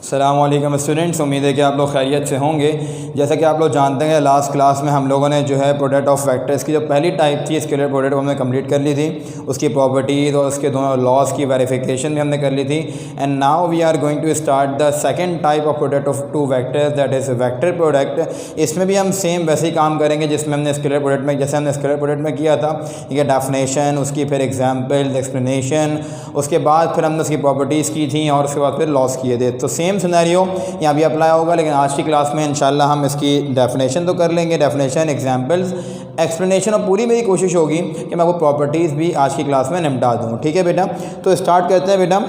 अस्सलाम वालेकुम स्टूडेंट्स, उम्मीद है कि आप लोग खैरियत से होंगे। जैसा कि आप लोग जानते हैं लास्ट क्लास में हम लोगों ने जो है प्रोडक्ट ऑफ वेक्टर्स की जो पहली टाइप थी स्केलर प्रोडक्ट वो हमने कंप्लीट कर ली थी। उसकी प्रॉपर्टीज़ और उसके दोनों लॉज की वेरिफिकेशन भी हमने कर ली थी। And now we are going to start the second type of product of two vectors, that is vector product. इसमें भी हम सेम वैसे ही काम करेंगे जिसमें हमने स्केलर प्रोडक्ट में जैसे हमने स्केलर प्रोडक्ट में किया था। ठीक है, डेफिनेशन, उसकी फिर एग्जाम्पल, एक्सप्लेनेशन, उसके बाद फिर हमने उसकी प्रॉपर्टीज़ की थी और उसके बाद फिर लॉस किए थे। तो सेम सिनेरियो यहाँ भी अप्लाई होगा, लेकिन आज की क्लास में इंशाल्लाह हम इसकी डेफिनेशन तो कर लेंगे, डेफिनेशन, एग्जांपल्स, एक्सप्लेनेशन, और पूरी मेरी कोशिश होगी कि मैं वो प्रॉपर्टीज़ भी आज की क्लास में निपटा दूँ। ठीक है बेटा, तो स्टार्ट करते हैं बेटा।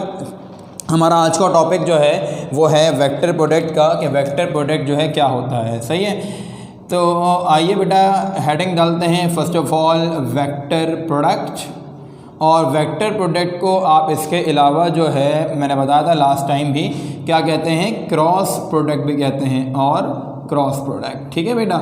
हमारा आज का टॉपिक जो है वो है वेक्टर प्रोडक्ट का, कि वेक्टर प्रोडक्ट जो है क्या होता है। सही है, तो आइए बेटा हेडिंग डालते हैं। First of all vector product, और वेक्टर प्रोडक्ट को आप इसके अलावा जो है मैंने बताया था लास्ट टाइम भी, क्या कहते हैं, क्रॉस प्रोडक्ट भी कहते हैं, और क्रॉस प्रोडक्ट। ठीक है बेटा,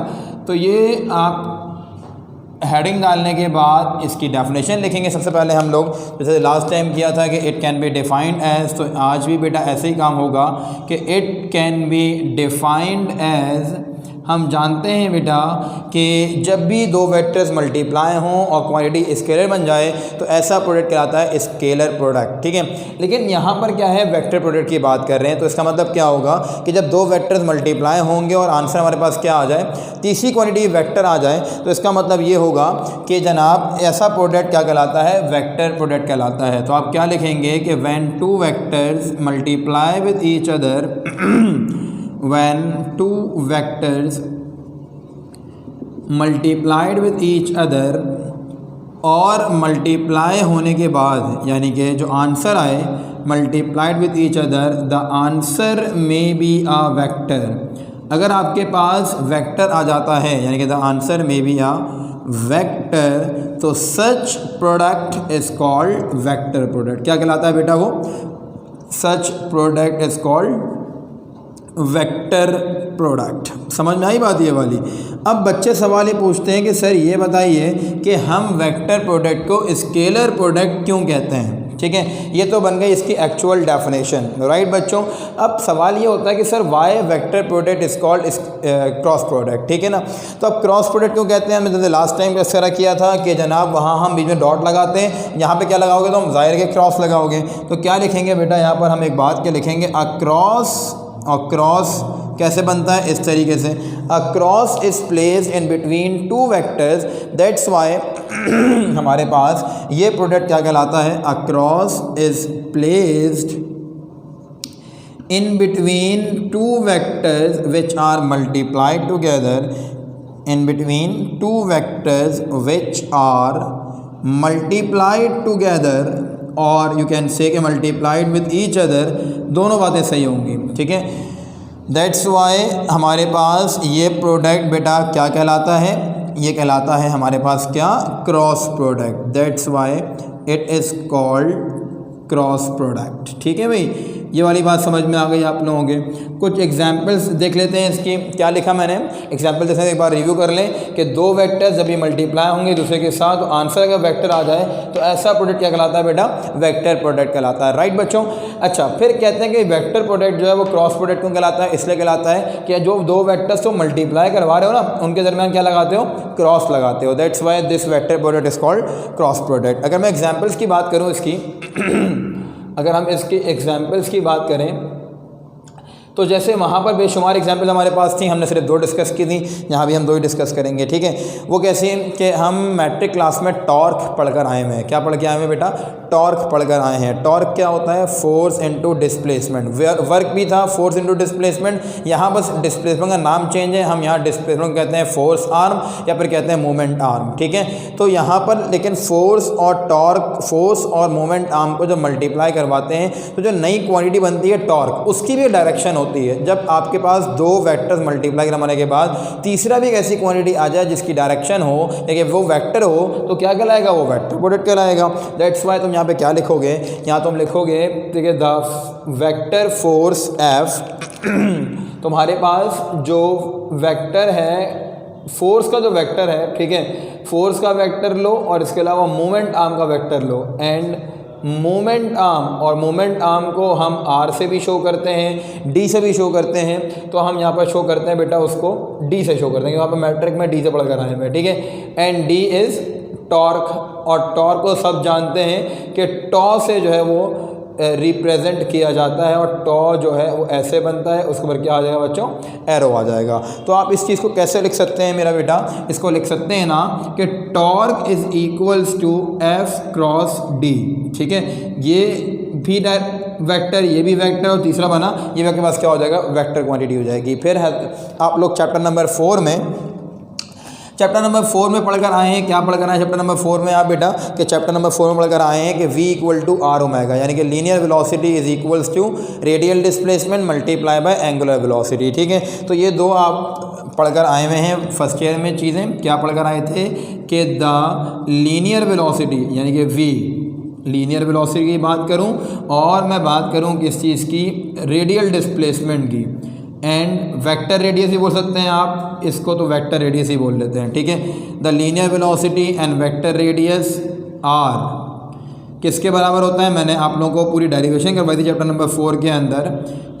तो ये आप हेडिंग डालने के बाद इसकी डेफिनेशन लिखेंगे। सबसे पहले हम लोग जैसे लास्ट टाइम किया था कि it can be defined as, तो आज भी बेटा ऐसे ही काम होगा कि it can be defined as. हम जानते हैं बेटा कि जब भी दो वेक्टर्स मल्टीप्लाई हों और क्वांटिटी स्केलर बन जाए तो ऐसा प्रोडक्ट कहलाता है स्केलर प्रोडक्ट। ठीक है, लेकिन यहाँ पर क्या है, वेक्टर प्रोडक्ट की बात कर रहे हैं, तो इसका मतलब क्या होगा कि जब दो वेक्टर्स मल्टीप्लाई होंगे और आंसर हमारे पास क्या आ जाए, तीसरी क्वांटिटी वेक्टर आ जाए, तो इसका मतलब ये होगा कि जनाब ऐसा प्रोडक्ट क्या कहलाता है, वेक्टर प्रोडक्ट कहलाता है। तो आप क्या लिखेंगे कि when two vectors multiply with each other, when two vectors multiplied with each other, और मल्टीप्लाई होने के बाद यानी कि जो आंसर आए multiplied with each other, the answer may be a vector. अगर आपके पास वेक्टर आ जाता है यानी कि the answer may be a vector, तो such product is called vector product. क्या कहलाता है बेटा वो, such product is called vector product. समझ में आई बात ये वाली। अब बच्चे सवाल ये पूछते हैं कि सर ये बताइए कि हम वेक्टर प्रोडक्ट को स्केलर प्रोडक्ट क्यों कहते हैं। ठीक है, ये तो बन गई इसकी एक्चुअल डेफिनेशन, राइट बच्चों। अब सवाल ये होता है कि sir why vector product is called cross product. ठीक है ना, तो अब क्रॉस प्रोडक्ट क्यों कहते हैं, हमने लास्ट टाइम इस तरह किया था कि जनाब वहाँ हम बीच में डॉट लगाते हैं, यहाँ पे क्या लगाओगे तो हम जाहिर के क्रॉस लगाओगे। तो क्या लिखेंगे बेटा, यहाँ पर हम एक बात के लिखेंगे अक्रॉस, और क्रॉस कैसे बनता है, इस तरीके से, a cross is placed in between two vectors, that's why हमारे पास ये प्रोडक्ट क्या कहलाता है, a cross is placed in between two vectors which are multiplied together, in between two vectors which are multiplied together, और you can say के multiplied with each other, दोनों बातें सही होंगी। ठीक है, दैट्स वाई हमारे पास ये प्रोडक्ट बेटा क्या कहलाता है, ये कहलाता है हमारे पास क्या, cross product. That's why it is called cross product. ठीक है भाई, ये वाली बात समझ में आ गई आप लोगों के। कुछ एग्जांपल्स देख लेते हैं इसकी, क्या लिखा मैंने। एग्जांपल जैसे एक बार रिव्यू कर लें कि दो वेक्टर्स जब भी मल्टीप्लाई होंगे दूसरे के साथ, तो आंसर अगर वेक्टर आ जाए तो ऐसा प्रोडक्ट क्या कहलाता है बेटा, वेक्टर प्रोडक्ट कहलाता है, राइट बच्चों। अच्छा, फिर कहते हैं कि वेक्टर प्रोडक्ट जो है वो क्रॉस प्रोडक्ट क्यों कहलाता है, इसलिए कहलाता है कि जो दो वेक्टर्स को मल्टीप्लाई करवा रहे हो ना, उनके दरमियान क्या लगाते हो, क्रॉस लगाते हो। That's why this vector product is called cross product. अगर मैं एग्जाम्पल्स की बात करूँ इसकी अगर हम इसकी एग्जाम्पल्स की बात करें तो जैसे वहाँ पर बेशुमार एग्जाम्पल हमारे पास थी, हमने सिर्फ दो डिस्कस की थी, यहाँ भी हम दो ही डिस्कस करेंगे। ठीक है, वो कैसी कि हम मैट्रिक क्लास में टॉर्क पढ़कर आए हुए हैं। क्या पढ़ के आए हुए बेटा, टॉर्क पढ़कर आए हैं। टॉर्क क्या होता है, फोर्स इनटू डिस्प्लेसमेंट। वर्क भी था फोर्स इनटू डिस्प्लेसमेंट, यहाँ बस डिस्प्लेसमेंट का नाम चेंज है, हम यहाँ डिस्प्लेसमेंट कहते हैं फोर्स आर्म या फिर कहते हैं मोमेंट आर्म। ठीक है, तो यहाँ पर लेकिन फोर्स और टॉर्क, फोर्स और मोमेंट आर्म को जब मल्टीप्लाई करवाते हैं तो जो नई क्वांटिटी बनती है टॉर्क, उसकी भी डायरेक्शन होती है। जब आपके पास दो वेक्टर्स मल्टीप्लाई करवाने के बाद तीसरा भी एक ऐसी क्वांटिटी आ जाए जिसकी डायरेक्शन हो लेकिन वो वेक्टर हो, तो क्या कहलाएगा, वो वेक्टर प्रोडक्ट कहलाएगा। दैट्स वाई तुम यहाँ पे क्या लिखोगे, यहाँ तुम लिखोगे ठीक है, द वेक्टर फोर्स एफ। तुम्हारे पास जो वेक्टर है, फोर्स का जो वेक्टर है, ठीक है, फोर्स का वेक्टर लो और इसके अलावा मोमेंट आर्म का वेक्टर लो, एंड मोमेंट आर्म, और मोमेंट आर्म को हम आर से भी शो करते हैं, डी से भी शो करते हैं। तो हम यहाँ पर शो करते हैं बेटा उसको डी से शो करते हैं, यहाँ पर मैट्रिक में डी से पढ़ कर आए हैं, ठीक है। एंड डी इज़ टॉर्क, और टॉर्क को सब जानते हैं कि टॉ से जो है वो रिप्रेजेंट किया जाता है, और टॉ जो है वो ऐसे बनता है, उसके ऊपर क्या आ जाएगा बच्चों, एरो आ जाएगा। तो आप इस चीज़ को कैसे लिख सकते हैं मेरा बेटा, इसको लिख सकते हैं ना कि torque is equals to F cross d, ठीक है। ये भी वेक्टर, ये भी वेक्टर, और तीसरा बना ये आपके पास क्या हो जाएगा, वेक्टर क्वांटिटी हो जाएगी। फिर आप लोग चैप्टर नंबर 4 में पढ़कर आए हैं, क्या पढ़कर आए हैं चैप्टर नंबर 4 में आप बेटा, कि चैप्टर नंबर 4 में पढ़कर आए हैं कि v equal to r omega, यानी कि linear velocity is equals to radial displacement multiply by angular velocity, ठीक है। तो ये दो आप पढ़कर आए हुए हैं फर्स्ट ईयर में चीज़ें। क्या पढ़कर आए थे कि द लीनियर वेलोसिटी यानी कि v, लीनियर वेलोसिटी की बात करूं, और मैं बात करूं किस चीज़ की, रेडियल डिस्प्लेसमेंट की, एंड वेक्टर रेडियस ही बोल सकते हैं आप इसको, तो वेक्टर रेडियस ही बोल लेते हैं, ठीक है। The linear velocity and vector radius r किसके बराबर होता है, मैंने आप लोगों को पूरी डेरिवेशन करवाई थी चैप्टर नंबर 4 के अंदर।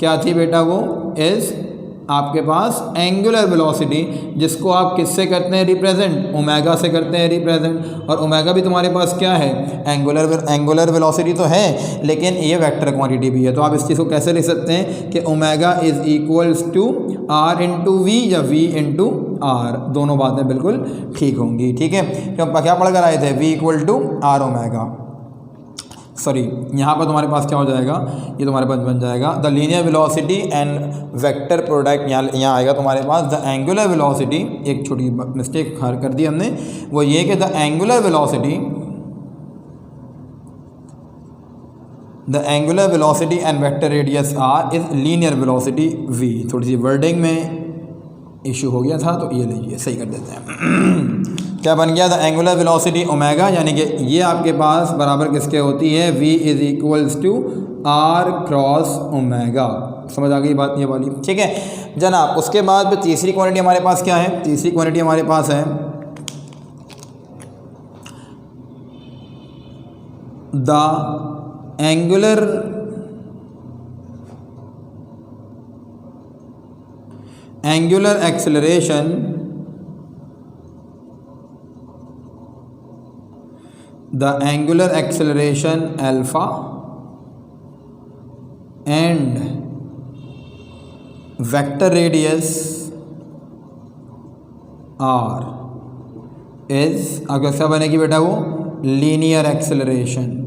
क्या थी बेटा, वो इज़ आपके पास एंगुलर वेलोसिटी, जिसको आप किससे करते हैं रिप्रेजेंट, ओमेगा से करते हैं रिप्रेजेंट, और ओमेगा भी तुम्हारे पास क्या है, एंगुलर वेलोसिटी तो है, लेकिन ये वेक्टर क्वांटिटी भी है। तो आप इस चीज़ को कैसे लिख सकते हैं कि omega is equals to r into v या वी इंटू आर, दोनों बातें बिल्कुल ठीक होंगी, ठीक है। तो हम क्या पढ़ कर आए थे, v equal to r omega, sorry यहाँ पर तुम्हारे पास क्या हो जाएगा, ये तुम्हारे पास बन जाएगा the linear velocity and vector product, यहाँ आएगा तुम्हारे पास द एंगुलर वेलोसिटी। एक छोटी मिस्टेक कर दी हमने, वो ये कि the angular velocity and vector radius r is linear velocity v. थोड़ी सी वर्डिंग में इशू हो गया था, तो ये लीजिए सही कर देते हैं। क्या बन गया, द एंगुलर वेलोसिटी ओमेगा, यानी कि ये आपके पास बराबर किसके होती है, v is equals to r cross omega. समझ आ गई बात ये वाली, ठीक है जनाब। उसके बाद फिर तीसरी क्वांटिटी हमारे पास क्या है, तीसरी क्वांटिटी हमारे पास है the angular acceleration alpha and vector radius r is, अब कैसा बनेगी बेटा, वो लीनियर एक्सेलरेशन।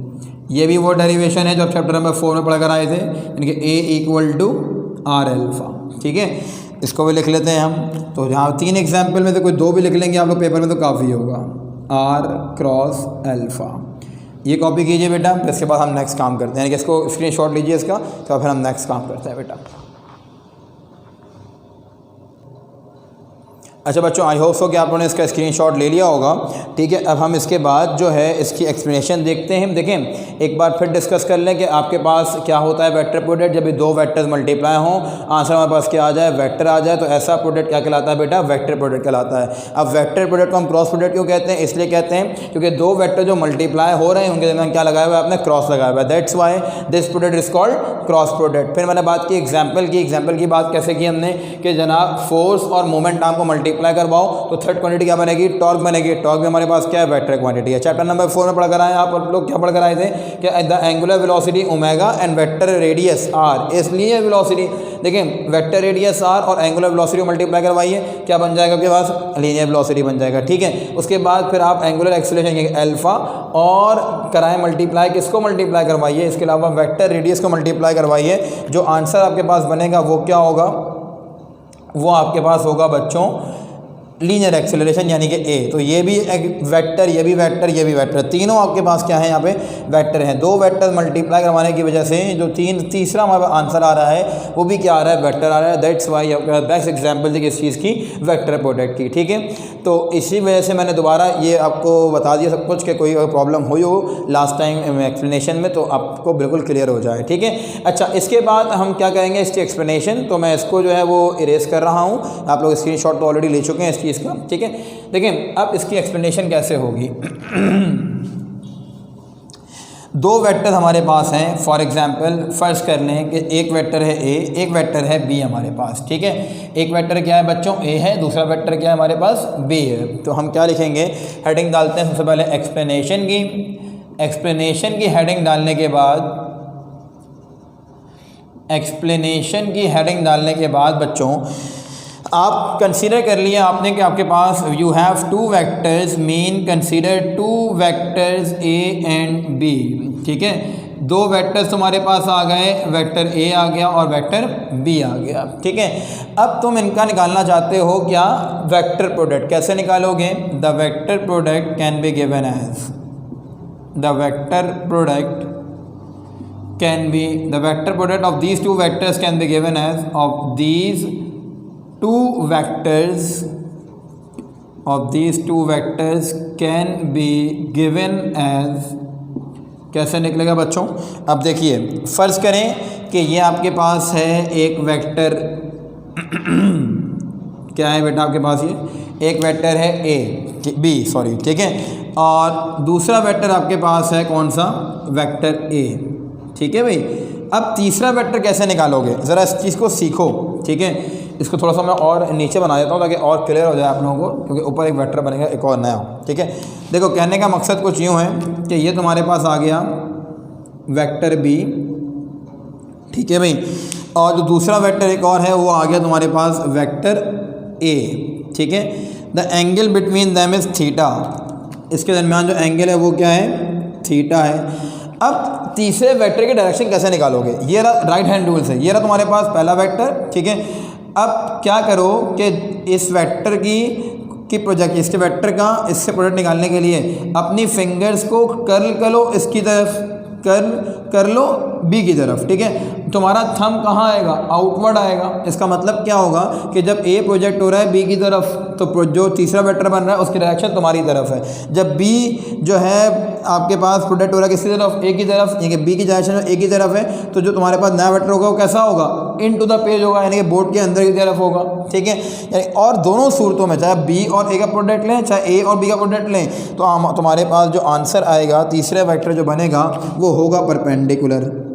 ये भी वो डेरिवेशन है जो आप चैप्टर नंबर 4 में पढ़कर आए थे, यानी कि a equal to r alpha, ठीक है। इसको भी लिख लेते हैं हम। तो यहाँ 3 एग्जाम्पल में से कोई 2 भी लिख लेंगे आप लोग पेपर में तो काफ़ी होगा, आर क्रॉस एल्फा। ये कॉपी कीजिए बेटा, फिर इसके बाद हम नेक्स्ट काम करते हैं, यानी कि इसको स्क्रीनशॉट लीजिए इसका, तो फिर हम नेक्स्ट काम करते हैं बेटा। अच्छा बच्चों, आई होप सो कि आप लोगों ने इसका स्क्रीनशॉट ले लिया होगा, ठीक है। अब हम इसके बाद जो है इसकी एक्सप्लेनेशन देखते हैं। देखें एक बार फिर डिस्कस कर लें कि आपके पास क्या होता है वेक्टर प्रोडक्ट, जब भी 2 वेक्टर्स मल्टीप्लाई हों, आंसर हमारे पास क्या आ जाए, वेक्टर आ जाए, तो ऐसा प्रोडक्ट क्या कहलाता है बेटा, वेक्टर प्रोडक्ट कहलाता है। अब वेक्टर प्रोडक्ट को हम क्रॉस प्रोडक्ट क्यों कहते हैं, इसलिए कहते हैं क्योंकि 2 वेक्टर जो मल्टीप्लाई हो रहे हैं उनके दरमियान क्या लगाया हुआ है आपने, क्रॉस लगाया हुआ है, that's why this product is called cross product. फिर मैंने बात की एग्जाम्पल की बात कैसे की हमने, कि जनाब फोर्स और मोमेंट आर्म को मल्टीप्लाई करवाओ तो थर्ड क्वांटिटी क्या बनेगी, टॉर्क बनेगी। टॉर्क में हमारे पास क्या है, वेक्टर क्वांटिटी है। चैप्टर नंबर 4 में पढ़कर आए आप लोग, क्या पढ़कर आए थे कि the angular velocity omega and vector radius r, इसलिए वेलोसिटी देखें वेक्टर रेडियस आर और एंगुलर वेलोसिटी को मल्टीप्लाई करवाइए, क्या बन जाएगा आपके पास, लीनियर वेलोसिटी बन जाएगा, ठीक है। उसके बाद फिर आप एंगुलर एक्सेलरेशन एल्फा और कराएं मल्टीप्लाई, किसको मल्टीप्लाई करवाइए, इसके अलावा वेक्टर रेडियस को मल्टीप्लाई करवाइए। जो आंसर आपके पास बनेगा वो क्या होगा, वो आपके पास होगा बच्चों लीनियर एक्सेलरेशन यानी कि ए। तो ये भी एक वेक्टर, ये भी वेक्टर, ये भी वेक्टर, तीनों आपके पास क्या है यहाँ पे वेक्टर हैं। 2 वेक्टर मल्टीप्लाई करवाने की वजह से जो तीसरा हमारा आंसर आ रहा है वो भी क्या आ रहा है, वेक्टर आ रहा है। दैट्स वाई बेस्ट एग्जांपल थी किस चीज़ की, वेक्टर प्रोडक्ट की, ठीक है। तो इसी वजह से मैंने दोबारा ये आपको बता दिया सब कुछ कि कोई अगर प्रॉब्लम हुई हो लास्ट टाइम एक्सप्लेनेशन में तो आपको बिल्कुल क्लियर हो जाए, ठीक है। अच्छा इसके बाद हम क्या करेंगे इसकी एक्सप्लेनेशन, तो मैं इसको जो है वो इरेज कर रहा हूँ, आप लोग स्क्रीनशॉट तो ऑलरेडी ले चुके हैं इस चीज़ का, ठीक है। देखिए अब इसकी एक्सप्लेनेशन कैसे होगी। दो वेक्टर हमारे पास हैं, फॉर एग्जांपल फर्ज कर लें कि एक वेक्टर है ए, एक वेक्टर है बी हमारे पास, ठीक है। एक वेक्टर क्या है बच्चों, ए है, दूसरा वेक्टर क्या है हमारे पास, बी है। तो हम क्या लिखेंगे, हेडिंग डालते हैं सबसे पहले एक्सप्लेनेशन की हेडिंग डालने के बाद बच्चों आप कंसीडर कर लिया आपने कि आपके पास you have two vectors, mean consider two vectors A and B, ठीक है। दो वेक्टर्स तुम्हारे पास आ गए, वेक्टर ए आ गया और वेक्टर बी आ गया, ठीक है। अब तुम इनका निकालना चाहते हो क्या, वेक्टर प्रोडक्ट। कैसे निकालोगे, the vector product can be given as, the vector product of these two vectors can be given as, of these two vectors can be given as, कैसे निकलेगा बच्चों। अब देखिए फ़र्ज़ करें कि ये आपके पास है एक वेक्टर क्या है बेटा आपके पास, ये एक वेक्टर है ठीक है, और दूसरा वेक्टर आपके पास है कौन सा, वेक्टर ए, ठीक है भाई। अब तीसरा वेक्टर कैसे निकालोगे, ज़रा इस चीज़ को सीखो, ठीक है। इसको थोड़ा सा मैं और नीचे बना देता हूँ ताकि और क्लियर हो जाए आप लोगों को, क्योंकि ऊपर एक वेक्टर बनेगा एक और नया, ठीक है। देखो कहने का मकसद कुछ यूँ है कि ये तुम्हारे पास आ गया वेक्टर बी, ठीक है भाई, और जो दूसरा वेक्टर एक और है वो आ गया तुम्हारे पास वेक्टर ए, ठीक है। The angle between them is theta, इसके दरमियान जो एंगल है वो क्या है, थीटा है। अब तीसरे वेक्टर की डायरेक्शन कैसे निकालोगे, ये रहा राइट हैंड रूल से, ये रहा तुम्हारे पास पहला वेक्टर, ठीक है। अब क्या करो कि इस वेक्टर की प्रोजेक्ट, इसके वेक्टर का इससे प्रोडक्ट निकालने के लिए अपनी फिंगर्स को कर्ल कर लो, इसकी तरफ कर लो बी की तरफ, ठीक है। तुम्हारा थंब कहाँ आएगा, आउटवर्ड आएगा। इसका मतलब क्या होगा कि जब ए प्रोजेक्ट हो रहा है बी की तरफ, तो जो तीसरा वेक्टर बन रहा है उसकी डायरेक्शन तुम्हारी तरफ है। जब बी जो है आपके पास प्रोजेक्ट हो रहा है किसकी तरफ, ए की तरफ, यानी कि बी की डायरेक्शन ए की तरफ है, तो जो तुम्हारे पास नया वेक्टर होगा वो कैसा होगा, इन टू द पेज होगा, यानी कि बोर्ड के अंदर की तरफ होगा, ठीक है। यानी और दोनों सूरतों में, चाहे बी और ए का प्रोडक्ट लें, चाहे ए और बी का प्रोडक्ट लें, तो तुम्हारे पास जो आंसर आएगा, तीसरा वेक्टर जो बनेगा वो होगा परपेंडिकुलर,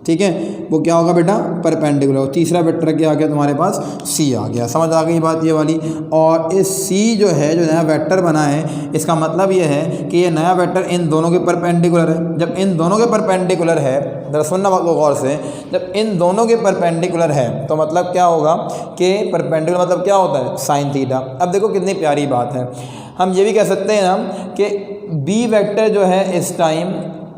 ठीक है। वो क्या होगा बेटा, परपेंडिकुलर। तीसरा वेक्टर क्या आ गया तुम्हारे पास, सी आ गया। समझ आ गई बात ये वाली। और इस सी जो है, जो नया वेक्टर बना है, इसका मतलब ये है कि ये नया वेक्टर इन दोनों के परपेंडिकुलर है। जब इन दोनों के परपेंडिकुलर है, जरा सुनना बात को गौर से, जब इन दोनों के परपेंडिकुलर है तो मतलब क्या होगा कि परपेंडिकुलर मतलब क्या होता है, साइन थीटा। अब देखो कितनी प्यारी बात है, हम ये भी कह सकते हैं ना कि बी वेक्टर जो है इस टाइम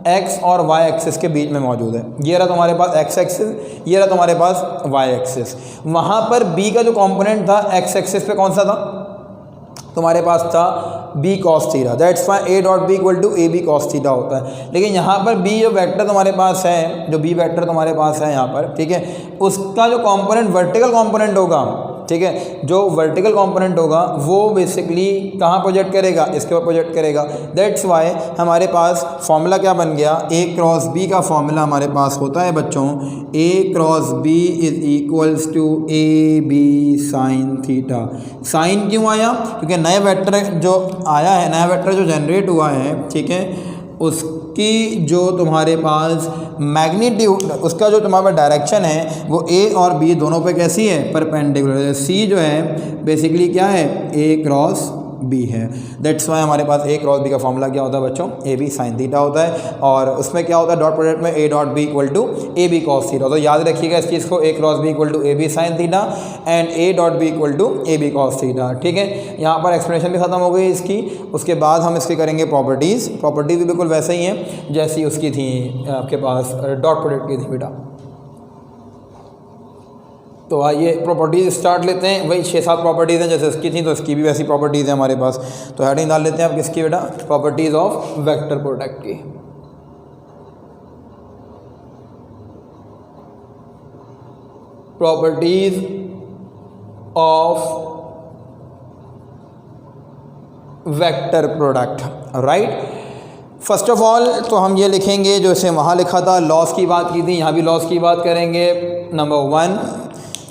एक्स और वाई एक्सिस के बीच में मौजूद है। ये रहा तुम्हारे पास एक्स एक्सिस, ये रहा तुम्हारे पास वाई एक्सिस। वहाँ पर बी का जो कंपोनेंट था एक्स एक्सिस पे कौन सा था, तुम्हारे पास था B cos theta, that's why A dot B equal to A B cos theta होता है। लेकिन यहाँ पर बी जो वेक्टर तुम्हारे पास है, जो बी वेक्टर तुम्हारे पास है यहाँ पर, ठीक है, उसका जो कंपोनेंट वर्टिकल कंपोनेंट होगा, ठीक है, जो वर्टिकल कंपोनेंट होगा वो बेसिकली कहाँ प्रोजेक्ट करेगा, इसके ऊपर प्रोजेक्ट करेगा। दैट्स वाई हमारे पास फॉर्मूला क्या बन गया, ए क्रॉस बी का फॉर्मूला हमारे पास होता है बच्चों, A cross B is equals to A B sine theta. Sine क्यों आया, क्योंकि नए वेक्टर जो आया है, नया वेक्टर जो जनरेट हुआ है, ठीक है, उसकी जो तुम्हारे पास मैग्नीट्यूड, उसका जो तुम्हारे पास डायरेक्शन है वो ए और बी दोनों पे कैसी है, परपेंडिकुलर। सी जो है बेसिकली क्या है, ए क्रॉस बी है। दैट्स वाई हमारे पास ए क्रॉस बी का फॉर्मूला क्या होता है बच्चों, ए बी साइन थीटा होता है। और उसमें क्या होता है, डॉट प्रोडक्ट में A dot B equal to A B cos theta. तो याद रखिएगा इस चीज़ को, A cross B equal to A B sine theta and A dot B equal to A B cos theta, ठीक है। यहाँ पर एक्सप्लेनेशन भी खत्म हो गई इसकी। उसके बाद हम इसके करेंगे प्रॉपर्टीज़। प्रॉपर्टीज़ भी बिल्कुल वैसे ही हैं जैसी उसकी थी आपके पास डॉट प्रोडक्ट की थी बेटा। तो आइए प्रॉपर्टीज़ स्टार्ट लेते हैं। वही 6-7 प्रॉपर्टीज़ हैं जैसे इसकी थी, तो इसकी भी वैसी प्रॉपर्टीज़ हैं हमारे पास। तो हेडिंग डाल लेते हैं आप किसकी बेटा, प्रॉपर्टीज़ ऑफ वेक्टर प्रोडक्ट की। Properties of vector product, right. First of all तो हम ये लिखेंगे जो इसे वहाँ लिखा था, लॉस की बात की थी, यहाँ भी लॉस की बात करेंगे। नंबर 1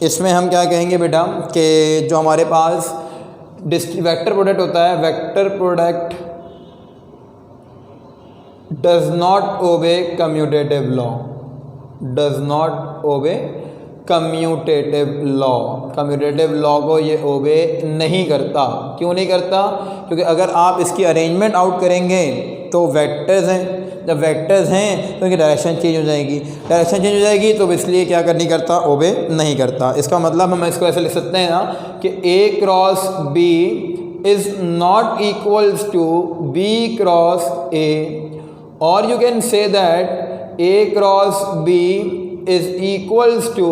इसमें हम क्या कहेंगे बेटा कि जो हमारे पास वेक्टर प्रोडक्ट होता है, vector product does not obey commutative law, does not obey commutative law, commutative law को ये ओबे नहीं करता। क्यों नहीं करता? क्योंकि अगर आप इसकी अरेंजमेंट आउट करेंगे तो वेक्टर्स हैं, जब वेक्टर्स हैं तो इनकी डायरेक्शन चेंज हो जाएगी, डायरेक्शन चेंज हो जाएगी तो इसलिए क्या कर नहीं करता, ओबे नहीं करता। इसका मतलब हम इसको ऐसे लिख सकते हैं ना कि A cross B is not equals to B cross A, और you can say that A cross B is equals to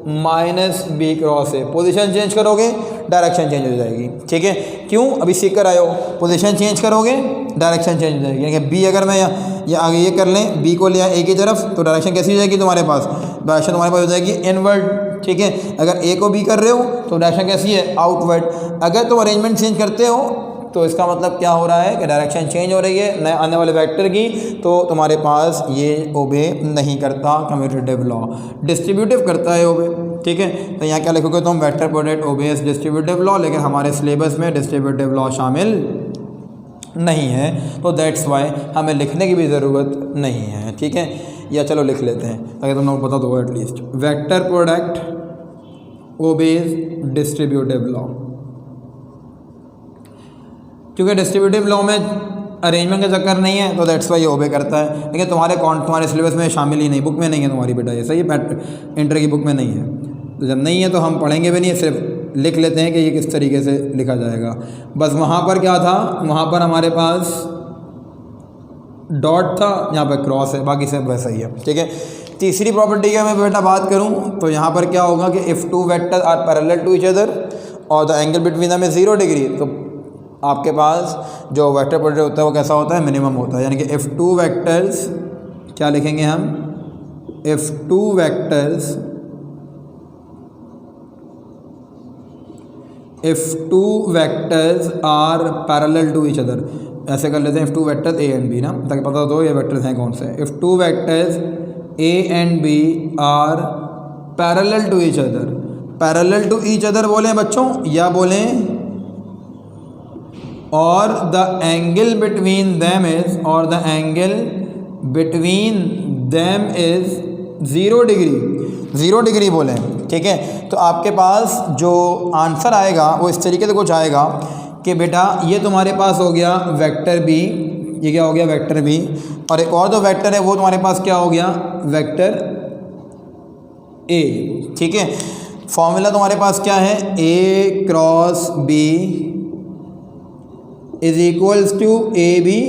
minus B cross A. Position change करोगे डायरेक्शन चेंज हो जाएगी, ठीक है। क्यों? अभी सीख कर आए हो, पोजीशन चेंज करोगे डायरेक्शन चेंज हो जाएगी। यानी कि बी अगर मैं या आगे ये कर लें, बी को लिया ए की तरफ तो डायरेक्शन कैसी हो जाएगी तुम्हारे पास, डायरेक्शन तुम्हारे पास हो जाएगी इनवर्ड, ठीक है। अगर ए को बी कर रहे हो तो डायरेक्शन कैसी है, आउटवर्ड। अगर तुम अरेंजमेंट चेंज करते हो तो इसका मतलब क्या हो रहा है कि डायरेक्शन चेंज हो रही है नए आने वाले वेक्टर की, तो तुम्हारे पास ये ओबे नहीं करता कम्यूटेटिव लॉ, डिस्ट्रीब्यूटिव करता है ओबे, ठीक है। तो यहाँ क्या लिखोगे तुम, vector product obeys distributive law, लेकिन हमारे सिलेबस में डिस्ट्रीब्यूटिव लॉ शामिल नहीं है, तो दैट्स वाई हमें लिखने की भी ज़रूरत नहीं है, ठीक है। या चलो लिख लेते हैं ताकि तुम लोग पता तो हो at least. Vector product obeys distributive law, क्योंकि डिस्ट्रीब्यूटिव लॉ में अरेंजमेंट का चक्कर नहीं है तो दैट्स वाई ये ओबे करता है, लेकिन तुम्हारे सिलेबस में शामिल ही नहीं, बुक में नहीं है तुम्हारी बेटा, ये सही है, इंटर की बुक में नहीं है। तो जब नहीं है तो हम पढ़ेंगे भी नहीं, सिर्फ लिख लेते हैं कि ये किस तरीके से लिखा जाएगा। बस वहाँ पर क्या था, वहाँ पर हमारे पास डॉट था, यहाँ पर क्रॉस है, बाकी सब वैसा ही है, ठीक है। तीसरी प्रॉपर्टी की मैं बेटा बात करूँ तो यहाँ पर क्या होगा कि if two vector are parallel to each other और the angle between them is 0 degree, तो आपके पास जो वेक्टर प्रोडक्ट होता है वो कैसा होता है, मिनिमम होता है। यानी कि इफ़ टू वेक्टर्स, क्या लिखेंगे हम, if two vectors, if two vectors are parallel to each other, ऐसे कर लेते हैं if two vectors A and B ना, ताकि पता हो ये वेक्टर्स हैं कौन से। If two vectors A and B are parallel to each other, parallel to each other बोलें बच्चों, या बोलें और the angle between them is, और the angle between them is 0 degree, 0 degree बोलें, ठीक है। तो आपके पास जो आंसर आएगा वो इस तरीके से कुछ आएगा कि बेटा ये तुम्हारे पास हो गया वेक्टर बी, ये क्या हो गया वेक्टर बी, और एक और जो वेक्टर है वो तुम्हारे पास क्या हो गया, वेक्टर ए, ठीक है। फॉर्मूला तुम्हारे पास क्या है, A cross B is equals to A B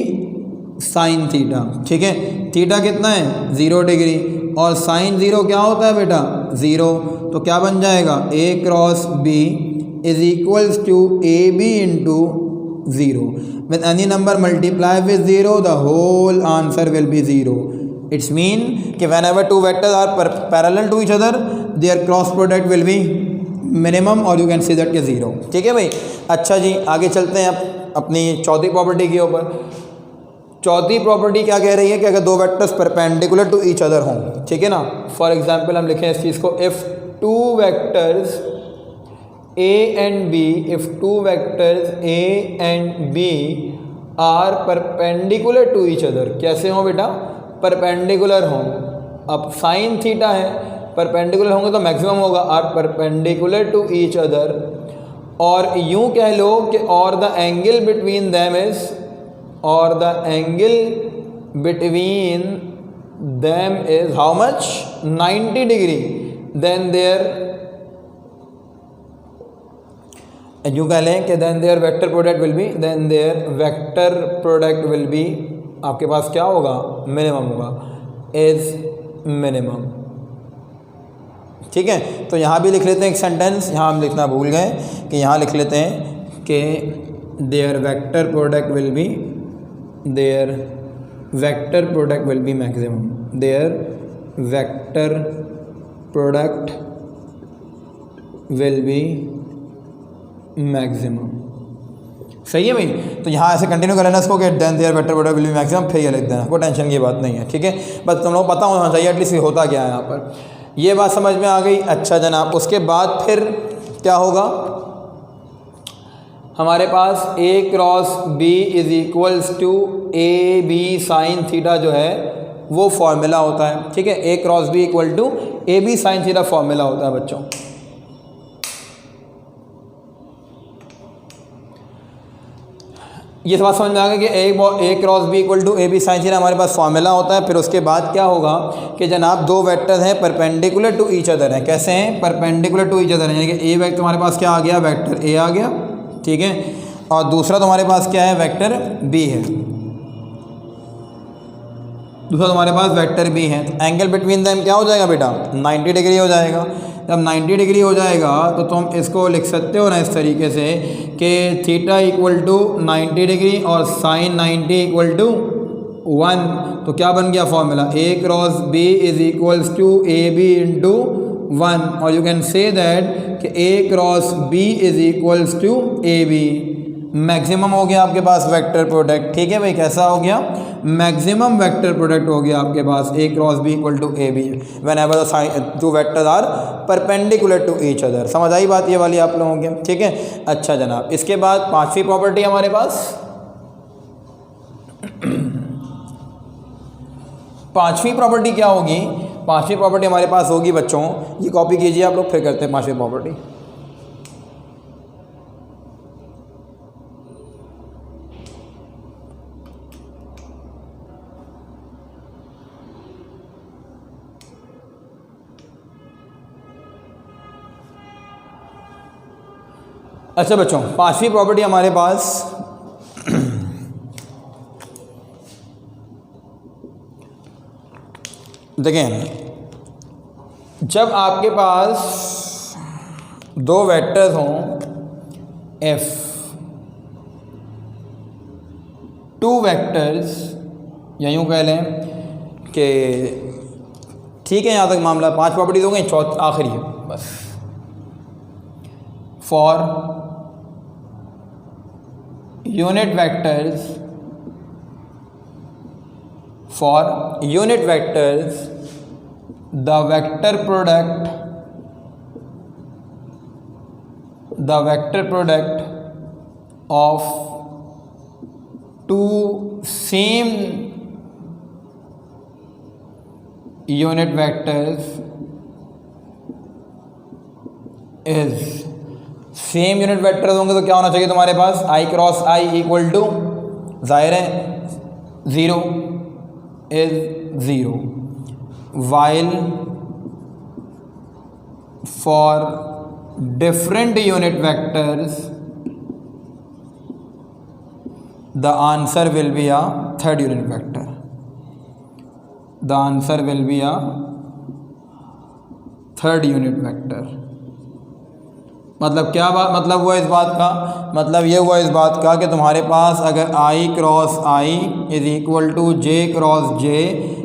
sine theta, ठीक है। थीटा कितना है, 0 डिग्री, और साइन 0 क्या होता है बेटा, 0, तो क्या बन जाएगा, A cross B is equals to A B into 0। With any number multiply with 0 the whole answer will be 0। It's mean कि whenever two vectors are parallel to each other their cross product will be minimum, और you can see that के 0, ठीक है भाई। अच्छा जी, आगे चलते हैं अब अपनी चौथी प्रॉपर्टी के ऊपर। चौथी प्रॉपर्टी क्या कह रही है कि अगर दो vectors perpendicular to each other हों, ठीक है ना। फॉर एग्जांपल हम लिखें इस चीज़ को, if two vectors A and B, if two vectors A and B are perpendicular to each other, कैसे हों बेटा, परपेंडिकुलर हों। अब साइन थीटा है, परपेंडिकुलर होंगे तो मैक्सिमम होगा, are perpendicular to each other, और यूं कह लो कि और the angle between them is, और the angle between them is how much, 90 degree, then their, यूं कह लें कि then their vector product will be, then their vector product will be, आपके पास क्या होगा, मिनिमम होगा, इज मिनिमम, ठीक है। तो यहाँ भी लिख लेते हैं एक सेंटेंस, यहाँ हम लिखना भूल गए कि यहाँ लिख लेते हैं कि their vector product will be, their vector product will be maximum, their vector product will be maximum, सही है भाई। तो यहाँ ऐसे कंटिन्यू कर लेना इसको कि then their vector product will be maximum, फिर ये लिख देना, कोई टेंशन की बात नहीं है, ठीक है। बस तुम लोग पता होना चाहिए एटलीस्ट होता क्या है यहाँ पर, ये बात समझ में आ गई। अच्छा जनाब, उसके बाद फिर क्या होगा, हमारे पास A cross B is equals to A B sine theta जो है वो फॉर्मूला होता है, ठीक है। A cross B equal to A B sine theta formula होता है बच्चों। ये बात समझ में आ गया कि A cross B equal to A B sine theta हमारे पास फॉर्मूला होता है। फिर उसके बाद क्या होगा कि जनाब दो वेक्टर हैं परपेंडिकुलर टू ईच अदर हैं। कैसे हैं? परपेंडिकुलर टू ईच अदर हैं, यानी कि ए वेक्टर तुम्हारे पास क्या आ गया, वेक्टर A आ गया, ठीक है, और दूसरा तुम्हारे पास क्या है, वेक्टर B है। दूसरा तुम्हारे पास वेक्टर B है। तो एंगल बिटवीन देम क्या हो जाएगा बेटा, 90 डिग्री हो जाएगा। जब 90 डिग्री हो जाएगा तो तुम इसको लिख सकते हो ना इस तरीके से कि थीटा इक्वल टू 90 डिग्री और साइन 90 इक्वल टू 1। तो क्या बन गया formula, A cross B is equals to A B into 1। और यू कैन से दैट कि A cross B is equals to A B. Maximum हो गया आपके पास वेक्टर प्रोडक्ट, ठीक है भाई। कैसा हो गया, मैक्सिमम वेक्टर प्रोडक्ट हो गया आपके पास A cross B equal to A B whenever the two vectors are perpendicular to each other. समझ आई बात ये वाली आप लोगों के, ठीक है। अच्छा जनाब, इसके बाद पांचवी प्रॉपर्टी हमारे पास, पांचवी प्रॉपर्टी क्या होगी, पांचवी प्रॉपर्टी हमारे पास होगी बच्चों, ये कॉपी कीजिए आप लोग, फिर करते हैं पांचवी प्रॉपर्टी। अच्छा बच्चों, पांचवी प्रॉपर्टी हमारे पास देखें, जब आपके पास दो वेक्टर्स हों f, टू वेक्टर्स, या यूँ कह लें कि ठीक है, यहाँ तक मामला, पांच प्रॉपर्टीज हो गई, आखिरी है बस। For unit vectors, for unit vectors the vector product of two same unit vectors is, same unit vectors होंगे तो क्या होना चाहिए तुम्हारे पास, I cross I equal to, जाहिर है 0 is 0, while for different unit vectors the answer will be a third unit vector, the answer will be a third unit vector. मतलब क्या बात, मतलब हुआ इस बात का, मतलब ये हुआ इस बात का कि तुम्हारे पास अगर I cross I is equal to J cross J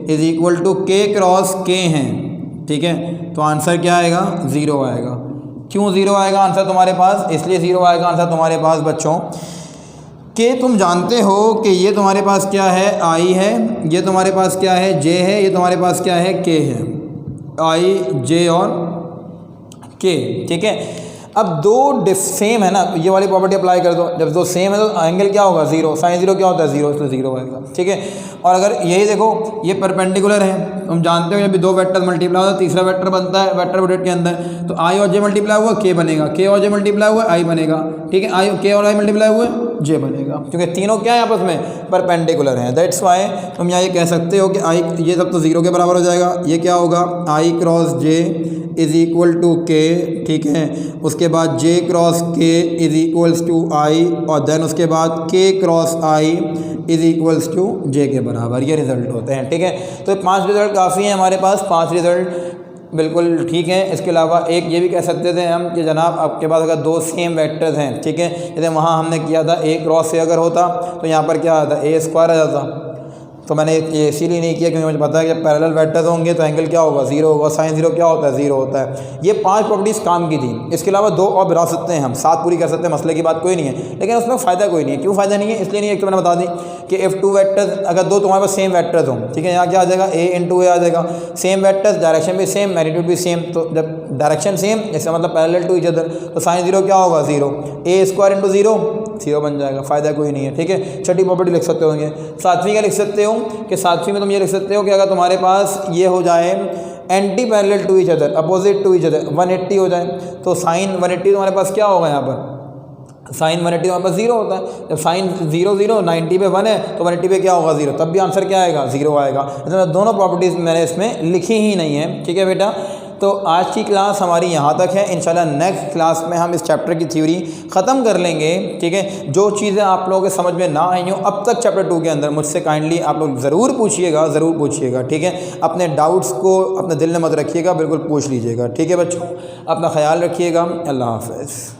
is equal to K cross K हैं, ठीक है, तो आंसर क्या आएगा, 0 आएगा। क्यों 0 आएगा आंसर तुम्हारे पास, इसलिए 0 आएगा आंसर तुम्हारे पास बच्चों कि तुम जानते हो कि ये तुम्हारे पास क्या है, I है, ये तुम्हारे पास क्या है, J है, ये तुम्हारे पास क्या है, K है, I J और K, ठीक है। अब दो सेम है ना, तो ये वाली प्रॉपर्टी अप्लाई कर दो, जब दो सेम है तो एंगल क्या होगा, 0, साइन 0 क्या होता है, 0, इसलिए 0 आएगा, ठीक है। और अगर यही देखो ये परपेंडिकुलर है, तुम जानते हो जब भी दो वेक्टर मल्टीप्लाई होता है तीसरा वेक्टर बनता है वेक्टर प्रोडक्ट के अंदर, तो I और J मल्टीप्लाई हुआ K बनेगा, K और J मल्टीप्लाई हुआ I बनेगा, ठीक है, K और I मल्टीप्लाई हुए J बनेगा, क्योंकि तीनों क्या है आपस में, परपेंडिकुलर हैं। दैट्स वाई तुम यहाँ ये कह सकते हो कि I, ये सब तो 0 के बराबर हो जाएगा, ये क्या होगा, I cross J is equal to K, ठीक है, उसके बाद J cross K is equals to I, और देन उसके बाद K cross I is equals to J के बराबर, ये रिज़ल्ट होते हैं, ठीक है। तो 5 रिज़ल्ट काफ़ी हैं हमारे पास, 5 रिज़ल्ट बिल्कुल ठीक है। इसके अलावा एक ये भी कह सकते थे हम कि जनाब आपके पास अगर दो सेम वेक्टर्स हैं, ठीक है, जैसे वहाँ हमने किया था A क्रॉस A अगर होता तो यहाँ पर क्या आता, A स्क्वायर आ जाता, तो मैंने ये इसीलिए नहीं किया क्योंकि मुझे पता है कि जब पैरेलल वेक्टर्स होंगे तो एंगल क्या होगा, ज़ीरो होगा। साइन ज़ीरो क्या होता है, ज़ीरो होता है। ये 5 प्रॉपर्टीज़ काम की थी। इसके अलावा 2 और बढ़ा सकते हैं हम, 7 पूरी कर सकते हैं, मसले की बात कोई नहीं है, लेकिन उसमें फ़ायदा कोई नहीं है। क्यों फ़ायदा नहीं है, इसलिए नहीं है, एक तो मैंने बता दी कि इफ़ 2 वेक्टर्स, अगर 2 तुम्हारे पास सेम वेक्टर्स हों, ठीक है, यहाँ क्या आ जाएगा, a इंटू ए आ जाएगा। सेम वेक्टर्स, डायरेक्शन भी सेम, मैग्नीट्यूड भी सेम, तो जब डायरेक्शन सेम इसका मतलब पैरेलल टू ईच अदर, तो साइन ज़ीरो क्या होगा, ज़ीरो। ए स्क्वायर इंटू ज़ीरो, ज़ीरो बन जाएगा। फ़ायदा कोई नहीं है, ठीक है। छठी प्रॉपर्टी लिख सकते होंगे। 7वीं क्या लिख सकते हो कि 7वीं में तुम ये लिख सकते हो कि अगर तुम्हारे पास ये हो जाए anti parallel to each other, opposite to each other, 180 हो जाए, तो साइन 180 तुम्हारे पास क्या होगा, यहाँ पर साइन 180 तुम्हारे पास ज़ीरो होता है। जब साइन 0 0 90 पे 1 है तो 180 पे क्या होगा, ज़ीरो, तब भी आंसर क्या आएगा, ज़ीरो आएगा। तो दोनों प्रॉपर्टीज़ मैंने इसमें लिखी ही नहीं है, ठीक है बेटा। तो आज की क्लास हमारी यहाँ तक है। इंशाल्लाह नेक्स्ट क्लास में हम इस चैप्टर की थ्योरी ख़त्म कर लेंगे, ठीक है। जो चीज़ें आप लोगों के समझ में ना आई हों अब तक चैप्टर 2 के अंदर, मुझसे काइंडली आप लोग ज़रूर पूछिएगा, ठीक है। अपने डाउट्स को अपने दिल में मत रखिएगा, बिल्कुल पूछ लीजिएगा, ठीक है बच्चों। अपना ख्याल रखिएगा। अल्लाह हाफ़िज़।